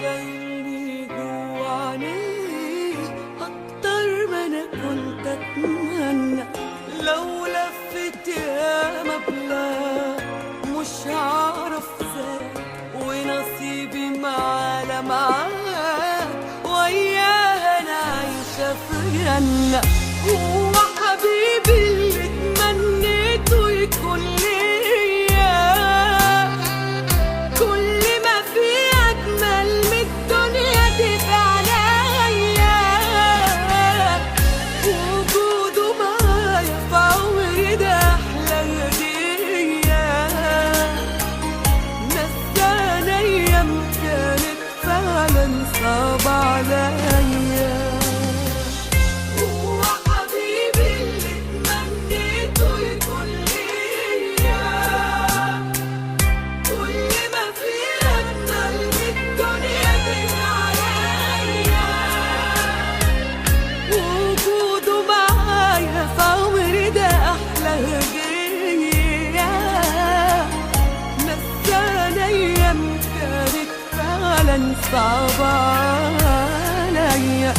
شايلني جوا عينيه أكتر ما أنا كنت أتمنى. لو لفت ياما بلاد مش هعرف ازاي، ونصيبي معاه معاك وياها أنا عايشة في جنة. هو حبيبي اللي اتمنيته يكون ليا، كل ما في أجمل من الدنيا تبقى عليا. وجوده معايا في عمري ده أحلى هدية، نسانا أيام كانت فعلا صعبة عليا. صعبة عليا.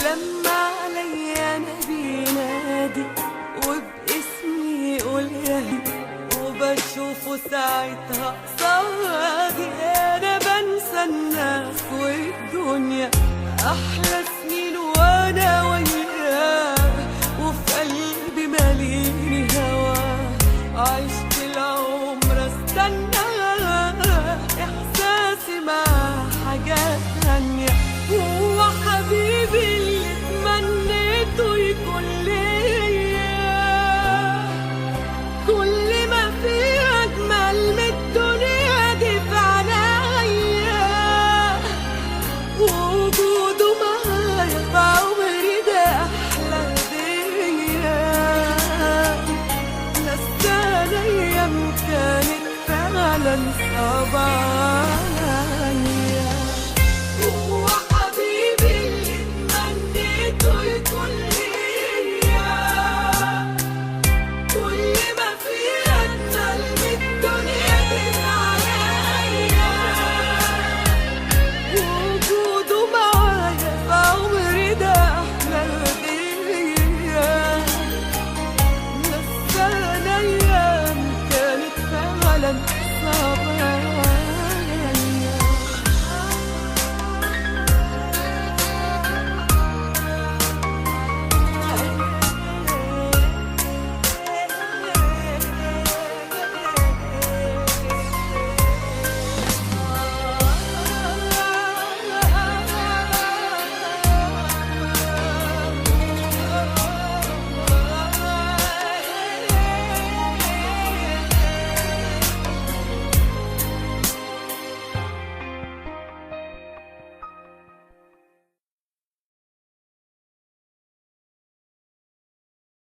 لما عليا انا بينادي وباسمي يقول ياهي، وبشوفه ساعتها قصادي انا بنسى الناس والدنيا. احلى سنين وانا وياه، وفي قلبي ماليني هواه. عشت العمر استنى احساسي مع حاجات تانية. هو حبيبي اللي اتمنيته يكون ليا، كل ما في أجمل من الدنيا دي في عليا. وجوده معايا في عمري ده أحلى هدية، نسانا أيام كانت فعلا صعبة.